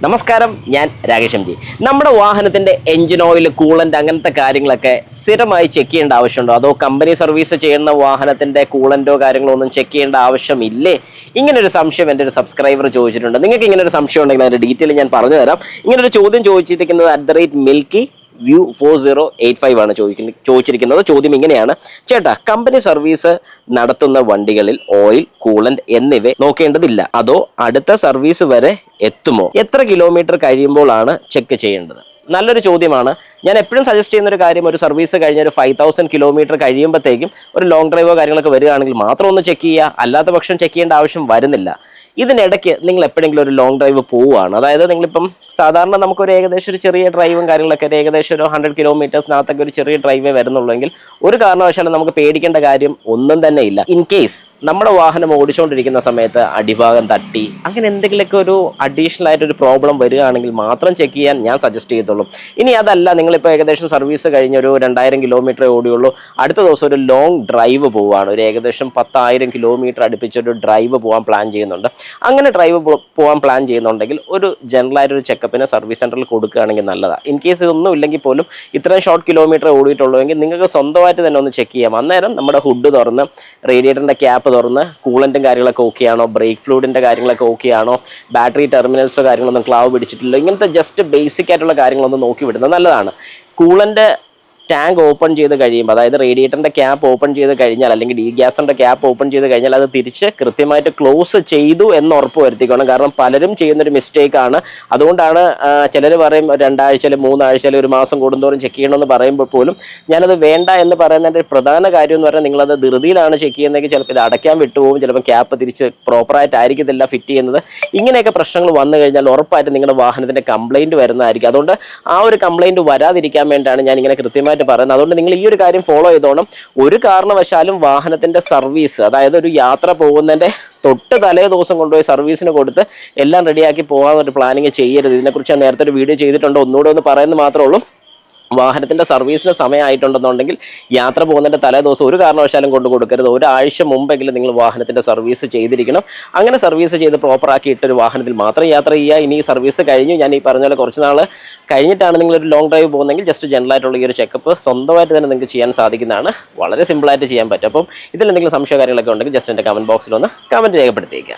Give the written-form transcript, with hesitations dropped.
നമസ്കാരം, ഞാൻ Rakesh M G. നമ്മുടെ വാഹനത്തിന്റെ എഞ്ചിൻ ഓയിൽ, കൂളന്റ് അങ്ങനത്തെ കാര്യങ്ങളൊക്കെ സ്ഥിരമായി ചെക്ക് ചെയ്യേണ്ട ആവശ്യമുണ്ടോ? അതോ കമ്പനി സർവീസ് ചെയ്യുന്ന വാഹനത്തിന്റെ കൂളന്റോ കാര്യങ്ങളോ ഒന്നും ചെക്ക് ചെയ്യേണ്ട ആവശ്യമില്ലേ? ഇങ്ങനെ ഒരു സംശയം എൻ്റെ ഒരു സബ്സ്ക്രൈബർ ചോദിച്ചിട്ടുണ്ട്. നിങ്ങൾക്ക് ഇങ്ങനെ ഒരു സംശയം ഉണ്ടെങ്കിൽ അതിന്റെ ഡീറ്റെയിൽ ഞാൻ പറഞ്ഞു തരാം. ഇങ്ങനെ ഒരു ചോദ്യം ചോദിച്ചിരിക്കുന്നത് @milky വ്യൂ 4085 ആണ് ചോദിച്ചിരിക്കുന്നത്. ചോദ്യം ഇങ്ങനെയാണ്: ചേട്ടാ, കമ്പനി സർവീസ് നടത്തുന്ന വണ്ടികളിൽ ഓയിൽ, കൂളന്റ് എന്നിവ നോക്കേണ്ടതില്ല, അതോ അടുത്ത സർവീസ് വരെ എത്തുമോ? എത്ര കിലോമീറ്റർ കഴിയുമ്പോഴാണ് ചെക്ക് ചെയ്യേണ്ടത്? നല്ലൊരു ചോദ്യമാണ്. ഞാൻ എപ്പോഴും സജസ്റ്റ് ചെയ്യുന്ന ഒരു കാര്യം, ഒരു സർവീസ് കഴിഞ്ഞ ഒരു 5000 കിലോമീറ്റർ കഴിയുമ്പോഴത്തേക്കും ഒരു ലോങ് ഡ്രൈവോ കാര്യങ്ങളൊക്കെ വരികയാണെങ്കിൽ മാത്രം ഒന്ന് ചെക്ക് ചെയ്യുക. അല്ലാത്ത പക്ഷം ചെക്ക് ചെയ്യേണ്ട ആവശ്യം വരുന്നില്ല. ഇതിനിടയ്ക്ക് നിങ്ങൾ എപ്പോഴെങ്കിലും ഒരു ലോങ് ഡ്രൈവ് പോവുകയാണ്, അതായത് നിങ്ങളിപ്പം സാധാരണ നമുക്കൊരു ഏകദേശം ഒരു ചെറിയ ഡ്രൈവും കാര്യങ്ങളൊക്കെ ഏകദേശം ഒരു 100 കിലോമീറ്റേഴ്സിനകത്തൊക്കെ ഒരു ചെറിയ ഡ്രൈവേ വരുന്നുള്ളെങ്കിൽ ഒരു കാരണവശാലും നമുക്ക് പേടിക്കേണ്ട കാര്യം ഒന്നും തന്നെ ഇല്ല. ഇൻ കേസ് നമ്മുടെ വാഹനം ഓടിച്ചുകൊണ്ടിരിക്കുന്ന സമയത്ത് അടിഭാഗം തട്ടി അങ്ങനെ എന്തെങ്കിലുമൊക്കെ ഒരു അഡീഷണൽ ആയിട്ടൊരു പ്രോബ്ലം വരികയാണെങ്കിൽ മാത്രം ചെക്ക് ചെയ്യാൻ ഞാൻ സജസ്റ്റ് ചെയ്യത്തുള്ളൂ. ഇനി അതല്ല, നിങ്ങളിപ്പോൾ ഏകദേശം സർവീസ് കഴിഞ്ഞ ഒരു 2000 കിലോമീറ്റർ ഓടിയുള്ളൂ, അടുത്ത ദിവസം ഒരു ലോങ് ഡ്രൈവ് പോവുകയാണ്, ഒരു ഏകദേശം 10,000 കിലോമീറ്റർ അടുപ്പിച്ചൊരു ഡ്രൈവ് പോകാൻ പ്ലാൻ ചെയ്യുന്നുണ്ട്. അങ്ങനെ ഡ്രൈവ് പോകാൻ പ്ലാൻ ചെയ്യുന്നുണ്ടെങ്കിൽ ഒരു ജനറലായിട്ടൊരു ചെക്കപ്പിന് സർവീസ് സെന്ററിൽ കൊടുക്കുകയാണെങ്കിൽ നല്ലതാണ്. ഇൻ കേസ് ഇതൊന്നും ഇല്ലെങ്കിൽ പോലും ഇത്രയും ഷോർട്ട് കിലോമീറ്റർ ഓടിയിട്ടുള്ളൂവെങ്കിൽ നിങ്ങൾക്ക് സ്വന്തമായിട്ട് തന്നെ ഒന്ന് ചെക്ക് ചെയ്യാം. അന്നേരം നമ്മുടെ ഹുഡ് തുറന്ന്, റേഡിയേറ്ററിൻ്റെ ക്യാപ്പ് തുറന്ന്, കൂളൻറ്റും കാര്യങ്ങളൊക്കെ ഓക്കെ ആണോ, ബ്രേക്ക് ഫ്ലൂയിഡിൻ്റെ കാര്യങ്ങളൊക്കെ ഓക്കെ ആണോ, ബാറ്ററി ടെർമിനൽസോ കാര്യങ്ങളൊന്നും ക്ലാവ് പിടിച്ചിട്ടില്ല, ഇങ്ങനത്തെ ജസ്റ്റ് ബേസിക് ആയിട്ടുള്ള കാര്യങ്ങളൊന്നും നോക്കി വിടുന്നത് നല്ലതാണ്. കൂളൻ്റ് ടാങ്ക് ഓപ്പൺ ചെയ്ത് കഴിയുമ്പോൾ, അതായത് റേഡിയേറ്ററിൻ്റെ ക്യാപ്പ് ഓപ്പൺ ചെയ്ത് കഴിഞ്ഞാൽ, അല്ലെങ്കിൽ ഡീഗ്യാസറിൻ്റെ ക്യാപ്പ് ഓപ്പൺ ചെയ്ത് കഴിഞ്ഞാൽ അത് തിരിച്ച് കൃത്യമായിട്ട് ക്ലോസ് ചെയ്തു എന്ന് ഉറപ്പ് വരുത്തിക്കണം. കാരണം പലരും ചെയ്യുന്നൊരു മിസ്റ്റേക്കാണ്. അതുകൊണ്ടാണ് ചിലർ പറയും 2 ആഴ്ചയിൽ 3 ആഴ്ചയിൽ 1 മാസം കൂടുന്തോറും ചെക്ക് ചെയ്യണമെന്ന് പറയുമ്പോൾ പോലും ഞാനത് വേണ്ട എന്ന് പറയുന്നതിൻ്റെ പ്രധാന കാര്യം എന്ന് പറഞ്ഞാൽ, നിങ്ങളത് ധൃതിയിലാണ് ചെക്ക് ചെയ്യുന്നതെങ്കിൽ ചിലപ്പോൾ ഇത് അടയ്ക്കാൻ വിട്ടുപോകും, ചിലപ്പോൾ ക്യാപ്പ് തിരിച്ച് പ്രോപ്പറായിട്ടായിരിക്കത്തില്ല ഫിറ്റ് ചെയ്യുന്നത്. ഇങ്ങനെയൊക്കെ പ്രശ്നങ്ങൾ വന്നു കഴിഞ്ഞാൽ ഉറപ്പായിട്ട് നിങ്ങളുടെ വാഹനത്തിൻ്റെ കംപ്ലയിൻറ്റ് വരുന്നതായിരിക്കും. അതുകൊണ്ട് ആ ഒരു കംപ്ലയിൻറ്റ് വരാതിരിക്കാൻ വേണ്ടിയാണ് ഞാൻ ഇങ്ങനെ കൃത്യമായിട്ട് പറയുന്നത്. അതുകൊണ്ട് നിങ്ങൾ ഈ ഒരു കാര്യം ഫോളോ ചെയ്തോണം. ഒരു കാരണവശാലും വാഹനത്തിന്റെ സർവീസ്, അതായത് ഒരു യാത്ര പോകുന്നതിന്റെ തൊട്ട് തലേ ദിവസം കൊണ്ടുപോയി സർവീസിന് കൊടുത്ത് എല്ലാം റെഡിയാക്കി പോകാൻ ഒരു പ്ലാനിങ് ചെയ്യരുത്. ഇതിനെക്കുറിച്ച് ഞാൻ നേരത്തെ ഒരു വീഡിയോ ചെയ്തിട്ടുണ്ട്, ഒന്നുകൂടെ ഒന്ന് പറയുന്നത് മാത്രമേ ഉള്ളൂ. വാഹനത്തിൻ്റെ സർവീസിന് സമയമായിട്ടുണ്ടെന്നുണ്ടെങ്കിൽ യാത്ര പോകുന്നതിൻ്റെ തലേ ദിവസം ഒരു കാരണവശാലും കൊണ്ട് കൊടുക്കരുത്. ഒരാഴ്ച മുമ്പെങ്കിലും നിങ്ങൾ വാഹനത്തിൻ്റെ സർവീസ് ചെയ്തിരിക്കണം. അങ്ങനെ സർവീസ് ചെയ്ത് പ്രോപ്പറാക്കി ഇട്ടൊരു വാഹനത്തിൽ മാത്രം യാത്ര ചെയ്യുക. ഇനി ഈ സർവീസ് കഴിഞ്ഞ്, ഞാൻ ഈ പറഞ്ഞ പോലെ കുറച്ച് നാൾ കഴിഞ്ഞിട്ടാണ് നിങ്ങളൊരു ലോങ് ഡ്രൈവ് പോകുന്നതെങ്കിൽ ജസ്റ്റ് ജനറലായിട്ടുള്ള ഈ ഒരു ചെക്കപ്പ് സ്വന്തമായിട്ട് തന്നെ നിങ്ങൾക്ക് ചെയ്യാൻ സാധിക്കുന്നതാണ്. വളരെ സിമ്പിളായിട്ട് ചെയ്യാൻ പറ്റും. അപ്പം ഇതിൽ എന്തെങ്കിലും സംശയ കാര്യങ്ങളൊക്കെ ഉണ്ടെങ്കിൽ ജസ്റ്റ് എൻ്റെ കമൻറ്റ് ബോക്സിൽ ഒന്ന് കമൻറ്റ് രേഖപ്പെടുത്തിയേക്കുക.